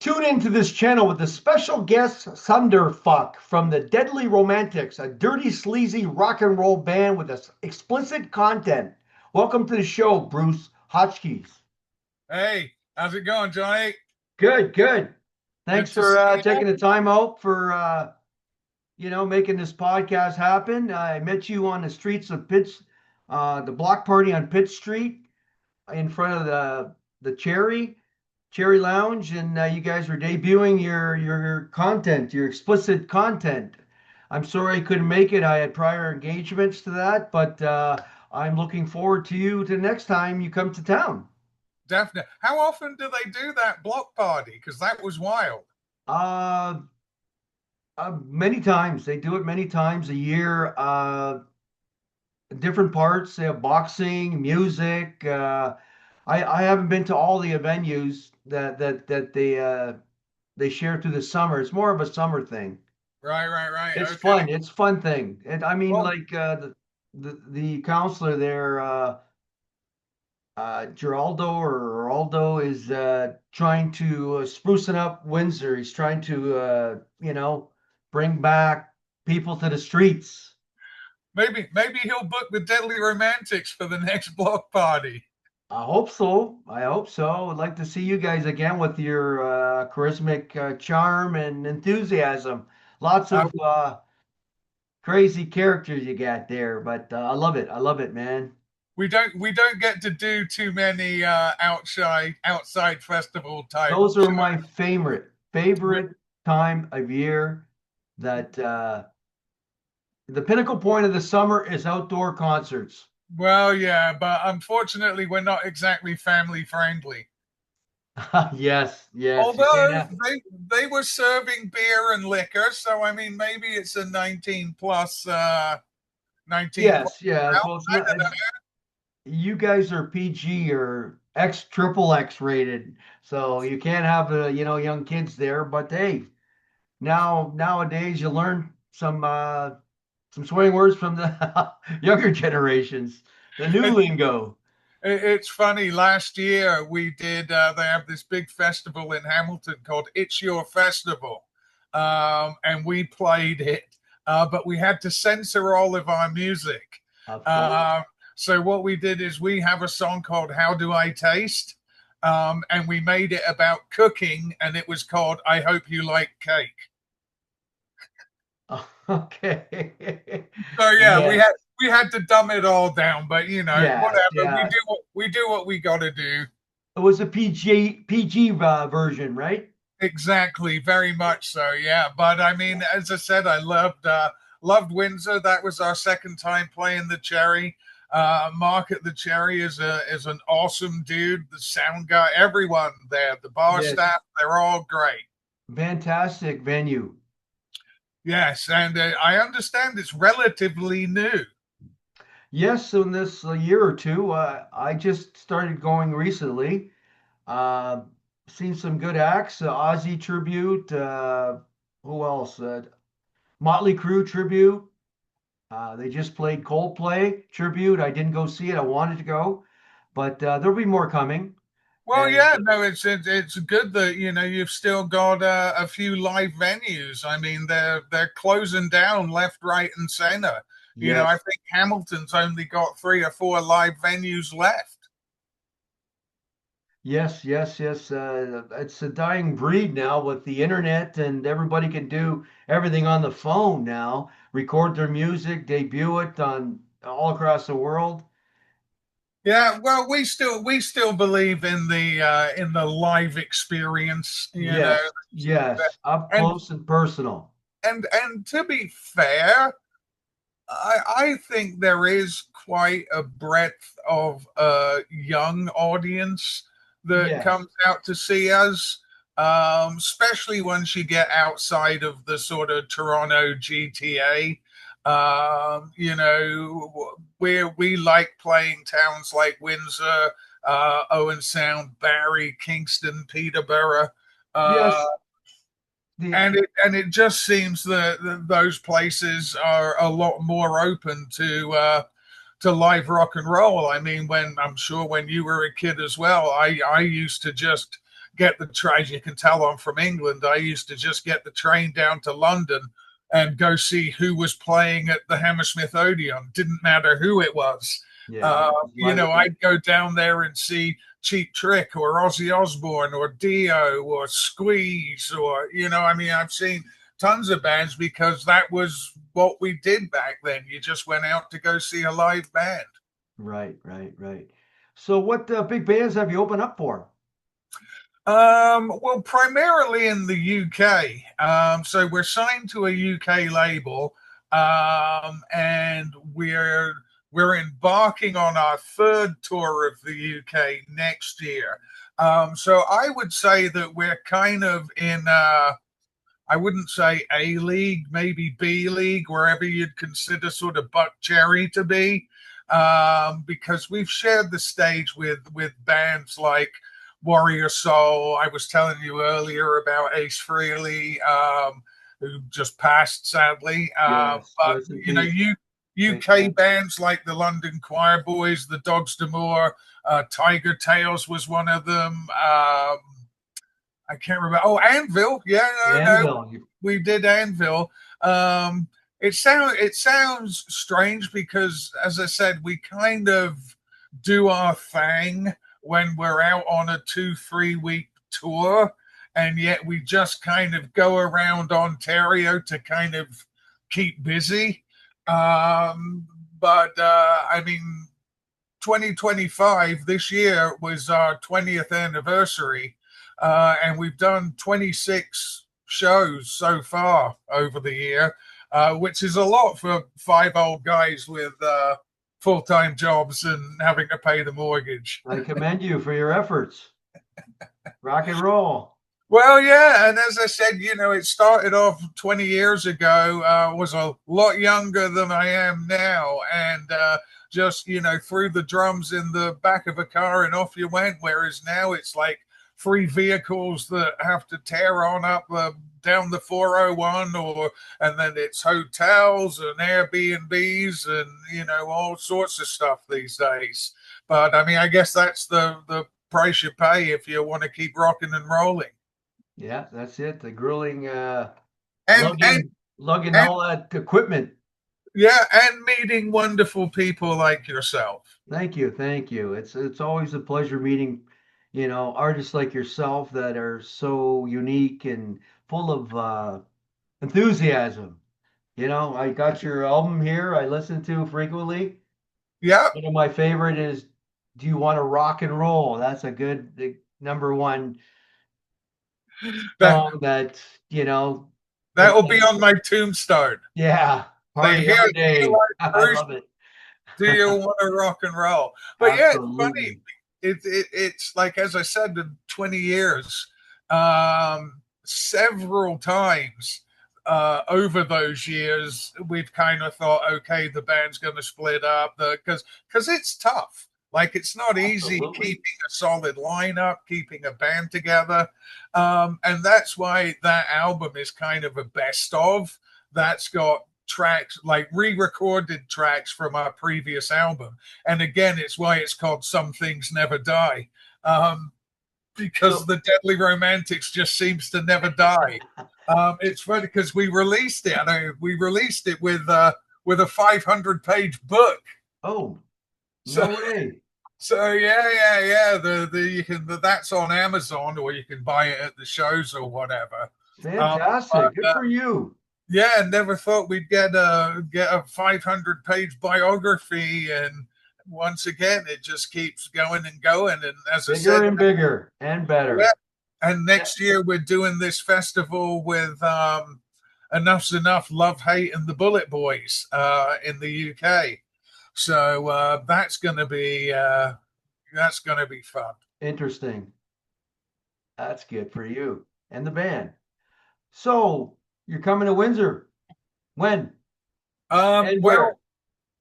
Tune into this channel with a special guest, Thunderfuck from the Deadly Romantics, a dirty, sleazy rock and roll band with explicit content. Welcome to the show, Bruce Hotchkies. Hey, how's it going, Johnny? Good, good. Thanks Good to for see you. taking the time out for making this podcast happen. I met you on the streets of Pitts, the block party on Pitt Street in front of the Cherry Lounge, and you guys were debuting your content, your explicit content. I'm sorry I couldn't make it. I had prior engagements to that, but I'm looking forward to you to next time you come to town. Definitely. How often do they do that block party? Because that was wild. Uh, Many times they do it many times a year. Different parts. They have boxing, music. I haven't been to all the venues that they share through the summer. It's more of a summer thing. Right. It's Okay. fun. It's fun thing. And I mean, Well, like the counselor there, Geraldo or Aldo is trying to sprucing up Windsor. He's trying to bring back people to the streets. maybe he'll book the Deadly Romantics for the next block party. I hope so. I hope so. I would like to see you guys again with your charismatic charm and enthusiasm. Lots Uh, of crazy characters you got there, but I love it. I love it, man. we don't get to do too many outside festival type Those are shows. my favorite time of year. That the pinnacle point of the summer is outdoor concerts. Well, yeah, but unfortunately, we're not exactly family friendly. Yes, yes. You can't Although have. they were serving beer and liquor, so I mean maybe it's a 19 plus 19 plus Yes, yes. crowd. Well, it's I not. don't know. You guys are PG or X triple X rated, so you can't have young kids there. But hey, nowadays you learn some swearing words from the younger generations, the new It, lingo. it's funny. Last year we did. They have this big festival in Hamilton called "It's Your Festival," and we played it, but we had to censor all of our music. Of course. Um, so what we did is we have a song called "How Do I Taste," and we made it about cooking, and it was called "I Hope You Like Cake." Okay. So yeah, we Yes, had to dumb it all down, but yes, whatever. We yes. do what we got to do. It was a PG version, right? Exactly, very much so. Yeah, but I mean, as I said, I loved Windsor. That was our second time playing the Cherry. Mark at the Cherry is an awesome dude. The sound guy, everyone there, the bar Yes. staff, they're all great. Fantastic venue. Yes, and I understand it's relatively new. Yes, in this year or two, I just started going recently. Uh, Seen some good acts, Ozzy tribute. Who else? Motley Crue tribute. They just played Coldplay tribute. I didn't go see it. I wanted to go, but there'll be more coming. Well, And yeah, no, it's good that you've still got a few live venues. I mean, they're closing down left, right, and center. I yes, think Hamilton's only got 3 or 4 live venues left. yes. It's a dying breed now with the internet, and everybody can do everything on the phone now. Record their music, debut it on all across the world. Yeah, well, we still believe in the live experience. Yes, up And close and personal. and to be fair, I think there is quite a breadth of young audience that Yes, comes out to see us, especially once you get outside of the sort of Toronto GTA. We like playing towns like Windsor, Owen Sound, Barrie, Kingston, Peterborough. Uh, yes. The and it just seems that those places are a lot more open to live rock and roll. I mean, when I'm sure when you were a kid as well, I used to just get the train. You can tell I'm from England. I used to just get the train down to London and go see who was playing at the Hammersmith Odeon. Didn't matter who it was. Yeah, wonderful. I'd go down there and see Cheap Trick or Ozzy Osbourne or Dio or Squeeze or, I've seen tons of bands because that was what we did back then. You just went out to go see a live band. Right, right, right. So what big bands have you opened up for? Well, primarily in the UK. So we're signed to a UK label, and we're embarking on our third tour of the UK next year. So I would say that we're kind of in I wouldn't say A league, maybe B league, wherever you'd consider sort of Buck Cherry to be, because we've shared the stage with bands like Warrior Soul. I was telling you earlier about Ace Frehley, who just passed sadly. Yes, But rest in you know, peace. you Big UK fan. bands like the London Choir Boys, the Dogs d'Amour, Tiger Tails was one of them. I can't remember. Oh, Anvil. Yeah, no, Anvil. we did Anvil. Um, it sounds strange because, as I said, we kind of do our thing when we're out on a 2-3 week tour, and yet we just kind of go around Ontario to kind of keep busy. Um, but I mean, 2025 this year was our 20th anniversary, and we've done 26 shows so far over the year, which is a lot for five old guys with full-time jobs and having to pay the mortgage. I commend you for your efforts. Rock and roll. Well, yeah, and as I said, it started off 20 years ago. Was a lot younger than I am now, and just threw the drums in the back of a car and off you went. Whereas now it's like three vehicles that have to tear on up down the 401, and then it's hotels and Airbnbs and all sorts of stuff these days. But I mean, I guess that's the price you pay if you want to keep rocking and rolling. Yeah, that's it. The grueling and and lugging and all that equipment. yeah, and meeting wonderful people like yourself. Thank you, thank you. It's always a pleasure meeting, artists like yourself that are so unique and full of enthusiasm. I got your album here. I listen to frequently. Yeah, One of my favorite is "Do You Want to Rock and Roll?" That's a good the number one that song that that makes will be me, on my tombstone. yeah, Say, party here, every dear day. life I Bruce, love it. do you want to rock and roll? But yeah, it's funny. Absolutely. It's like, as I said, in 20 years, several times over those years, we've kind of thought, okay, the band's going to split up because it's tough. Like, it's not easy Absolutely. keeping a solid lineup, keeping a band together. And that's why that album is kind of a best of. That's got tracks, like re-recorded tracks from our previous album. And again, it's why it's called Some Things Never Die. Because So, the Deadly Romantics just seems to never die. It's funny because we released it. We released it with a 500-page book. oh, So no way. yeah. That's on Amazon, or you can buy it at the shows or whatever. Fantastic. But Good for you. yeah, never thought we'd get a 500-page biography, and once again, it just keeps going and going. And as I Bigger said, and bigger and yeah, better. and Yeah, next year we're doing this festival with Enough's Enough, Love, Hate, and the Bullet Boys in the UK. So that's gonna be fun. interesting. That's good for you and the band. So, you're coming to Windsor. When and where? Well,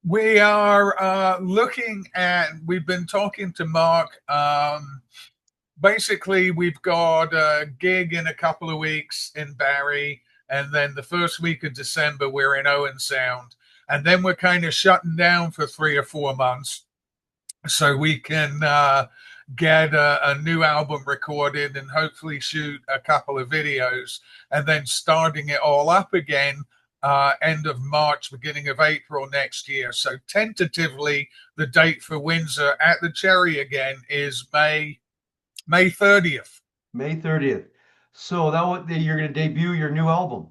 we are looking at. We've been talking to Mark. Basically, we've got a gig in a couple of weeks in Barry, and then the first week of December we're in Owen Sound, and then we're kind of shutting down for 3 or 4 months so we can get a new album recorded and hopefully shoot a couple of videos, and then starting it all up again end of March, beginning of April next year. So tentatively, the date for Windsor at the Cherry again is May 30th. May 30th. So you're going to debut your new album.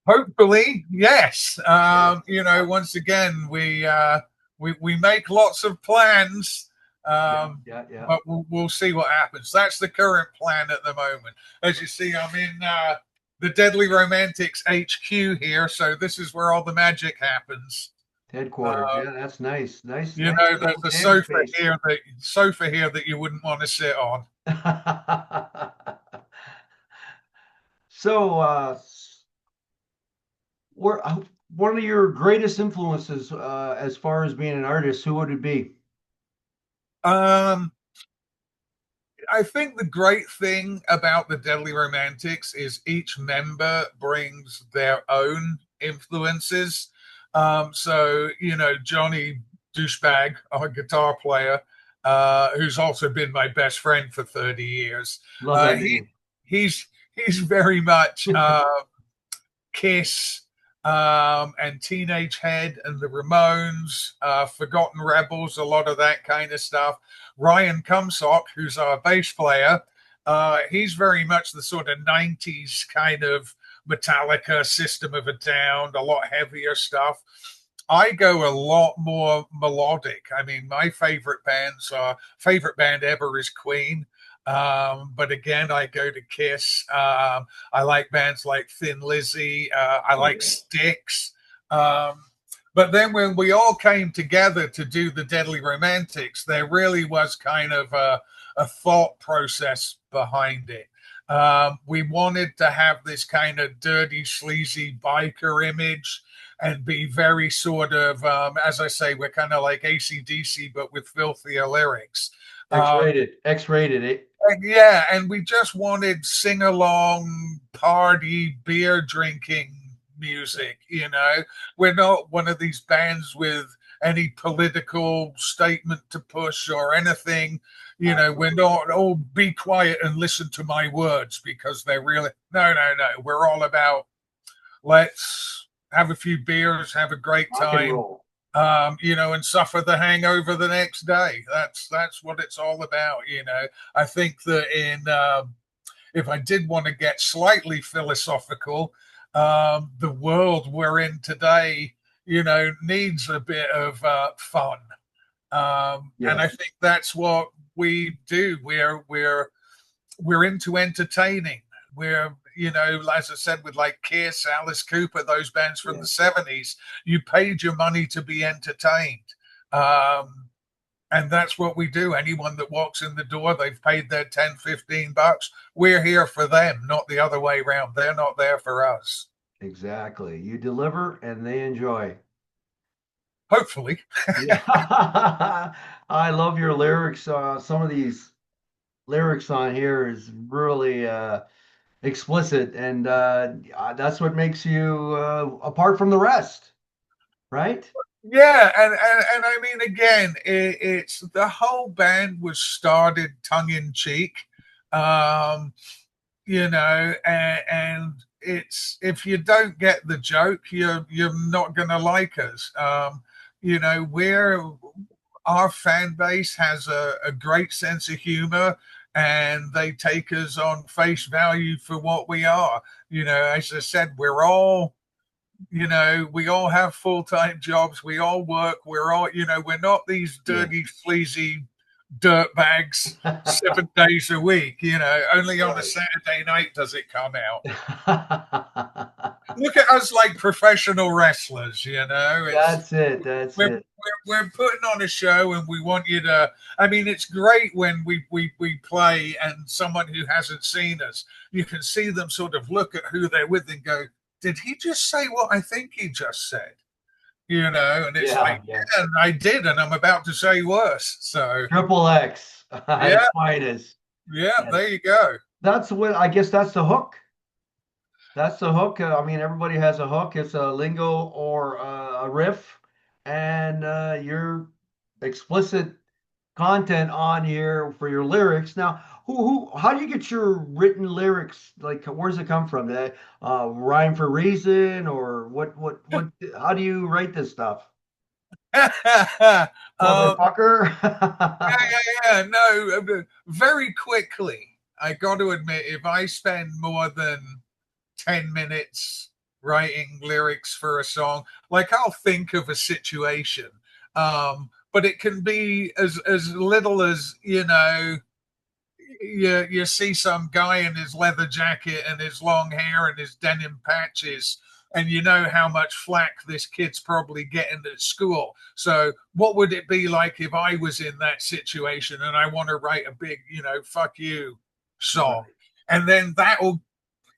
Hopefully, yes. Yes. Once again, we make lots of plans, Yeah, yeah, yeah. but we'll see what happens. That's the current plan at the moment. As you see, I'm in the Deadly Romantics HQ here, so this is where all the magic happens. Headquarters. Uh, Yeah, that's nice. Nice, you nice know, there's little a jam sofa space. here that you wouldn't want to sit on. So, where one of your greatest influences as far as being an artist, who would it be? Um, I think the great thing about the Deadly Romantics is each member brings their own influences. Johnny Douchebag, our guitar player, who's also been my best friend for 30 years, Love that he name. he's very much Kiss, and Teenage Head and the Ramones, Forgotten Rebels, a lot of that kind of stuff. Ryan Cumsock, who's our bass player, he's very much the sort of 90s kind of Metallica, System of a Down, a lot heavier stuff. I go a lot more melodic. I mean, my favorite band ever is Queen. But again, I go to Kiss. I like bands like Thin Lizzy. I Oh like yeah. Styx. Um, but then when we all came together to do the Deadly Romantics, there really was kind of a thought process behind it. We wanted to have this kind of dirty, sleazy biker image and be very sort of, as I say, we're kind of like AC/DC, but with filthier lyrics. Um, X-rated. X-rated. yeah, and we just wanted sing along, party, beer drinking music. We're not one of these bands with any political statement to push or anything. We're Absolutely. not, oh, be quiet and listen to my words because they're really, no, no, no. We're all about let's have a few beers, have a great Rock and time, roll. and suffer the hangover the next day. That's what it's all about. I think that if I did want to get slightly philosophical, the world we're in today, needs a bit of fun, and I Yes. think that's what we do. We're into entertaining. As I said, with like Kiss, Alice Cooper, those bands from the Yeah. 70s, you paid your money to be entertained. Um, and that's what we do. Anyone that walks in the door, they've paid their 10, $15. We're here for them, not the other way around. They're not there for us. Exactly. You deliver and they enjoy. Hopefully. Yeah. I love your lyrics. Some of these lyrics on here is really explicit, and that's what makes you apart from the rest, right? Yeah, and I mean, again, it's the whole band was started tongue in cheek. Um, and it's if you don't get the joke, you're not gonna like us. We're our fan base has a great sense of humor, and they take us on face value for what we are. As I said, we all have full-time jobs, we all work, we're not these Yes. dirty, sleazy dirt bags 7 days a week. Only on a Right. Saturday night does it come out. Look at us like professional wrestlers. It's That's it. That's we're, it. we're putting on a show, and we want you to. I mean, it's great when we play and someone who hasn't seen us, you can see them sort of look at who they're with and go, did he just say what I think he just said? And it's Yeah, like, yeah. yeah, I did, and I'm about to say worse. So Triple X at its yeah, finest. yeah, Yes. there you go. That's what I guess that's the hook. That's the hook. I mean, everybody has a hook. It's a lingo or a riff, and you're explicit content on here for your lyrics. Now, how do you get your written lyrics? Like, where does it come from? Rhyme for reason, or what? How do you write this stuff, um, yeah, motherfucker? yeah, yeah. No, very quickly. I got to admit, if I spend more than 10 minutes writing lyrics for a song, like I'll think of a situation, but it can be as little as, you see some guy in his leather jacket and his long hair and his denim patches, and you know how much flack this kid's probably getting at school. So what would it be like if I was in that situation and I want to write a big, fuck you song? Right. And then that'll,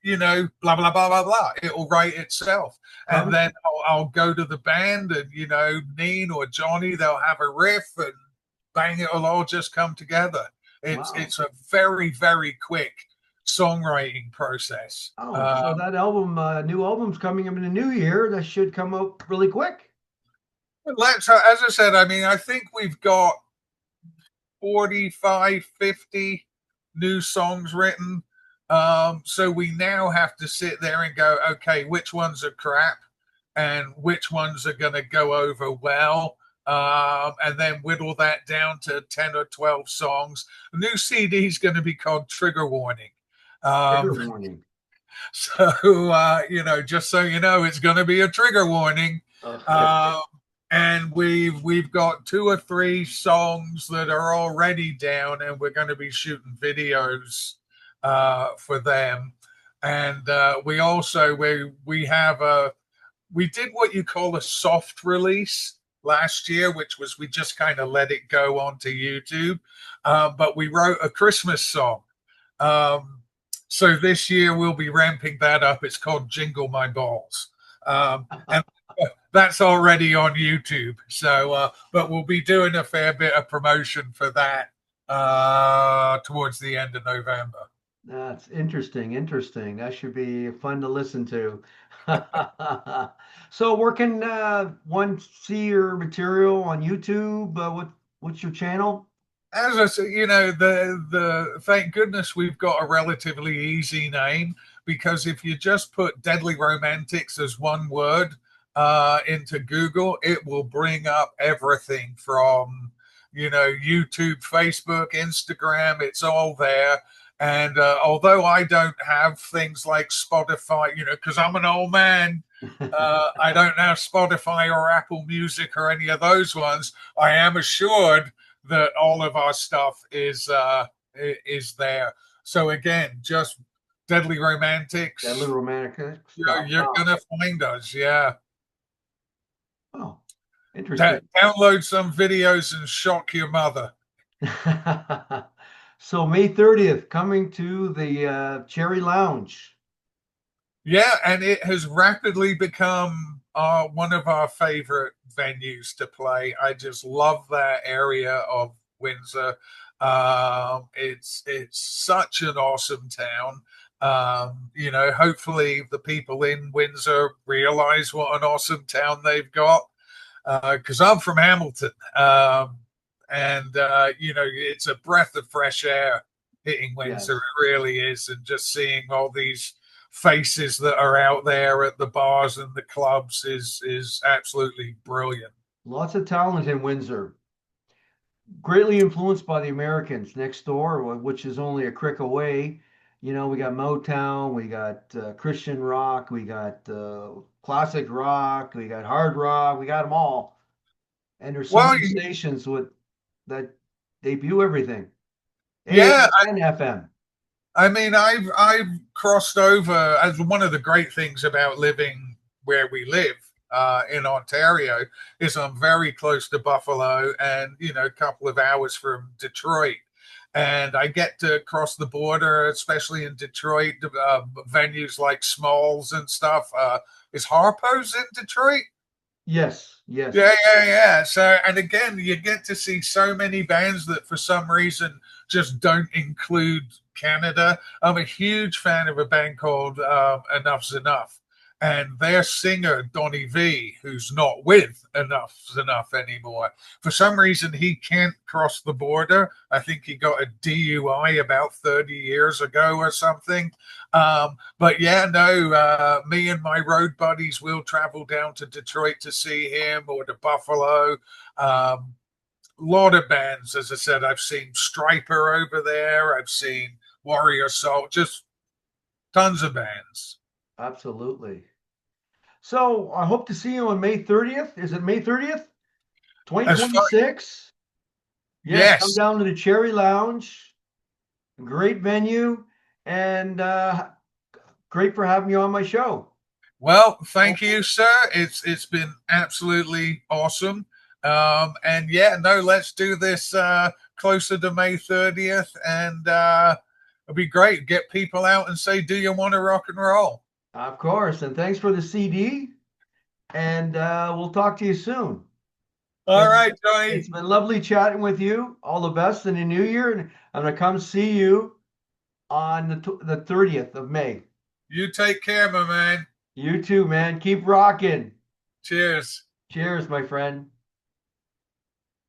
blah blah blah blah blah. It'll write itself, and Come. then I'll go to the band, and Neen or Johnny, they'll have a riff, and bang, it'll all just come together. It's Wow. it's a very very quick songwriting process. Oh, so that album, new album's coming in the new year. That should come out really quick. As I said, I mean, I think we've got 45, 50 new songs written. So we now have to sit there and go, okay, which ones are crap and which ones are going to go over well. And then whittle that down to 10 or 12 songs. The new CD is going to be called Trigger Warning. Trigger Um, warning. so, just so you know, it's going to be a trigger warning. Okay. Uh, and we've got two or three songs that are already down, and we're going to be shooting videos for them. And we have we did what you call a soft release last year, which was we just kind of let it go onto YouTube. But we wrote a Christmas song. Um, so this year we'll be ramping that up. It's called Jingle My Balls. And that's already on YouTube. So, but we'll be doing a fair bit of promotion for that towards the end of November. That's interesting. Interesting. That should be fun to listen to. So, where can one see your material on YouTube? What's your channel? As I said, the thank goodness we've got a relatively easy name, because if you just put Deadly Romantics as one word into Google, it will bring up everything from YouTube, Facebook, Instagram. It's all there. And although I don't have things like Spotify, because I'm an old man, I don't have Spotify or Apple Music or any of those ones. I am assured that all of our stuff is there. So again, just Deadly Deadly Romantics. You're Romantics.com. gonna find us, yeah. Oh, interesting. Download some videos and shock your mother. So, May 30th, coming to the Cherry Lounge. Yeah, and it has rapidly become one of our favorite venues to play. I just love that area of Windsor. It's such an awesome town. Hopefully the people in Windsor realize what an awesome town they've got. Because I'm from Hamilton, and it's a breath of fresh air hitting Windsor. Yes. It really is, and just seeing all these faces that are out there at the bars and the clubs is absolutely brilliant. Lots of talent in Windsor. Greatly influenced by the Americans next door, which is only a crick away. We got Motown, we got Christian rock, we got classic rock, we got hard rock, we got them all. And there's so Well, many stations with that debut everything, yeah, AM and FM. I mean, I've crossed over. As one of the great things about living where we live in Ontario is I'm very close to Buffalo, and a couple of hours from Detroit, and I get to cross the border, especially in Detroit, venues like Smalls and stuff. Is Harpo's in Detroit? Yes, Yeah, yes. yeah, yeah. So, and again, you get to see so many bands that for some reason just don't include Canada. I'm a huge fan of a band called Enough's Enough. and their singer Donny V, who's not with enough anymore. For some reason, he can't cross the border. I think he got a DUI about 30 years ago or something. But yeah, no, me and my road buddies will travel down to Detroit to see him, or to Buffalo. Lot of bands, as I said, I've seen Striper over there. I've seen Warrior Salt, just tons of bands. Absolutely. So I hope to see you on May 30th. Is it May 30th? As far, 2026? Yes, come yes. down to the Cherry Lounge. Great venue, and great for having you on my show. Well, thank you, sir. It's been absolutely awesome. And yeah, no, let's do this closer to May 30th, and it'll be great. Get people out and say, "Do you want to rock and roll?" Of course, and thanks for the CD, and we'll talk to you soon. All And right, it's Johnny. been lovely chatting with you. All the best in the new year, and I'm gonna come see you on the 30th of May. You take care, my man. You too, man. Keep rocking. Cheers. Cheers, my friend.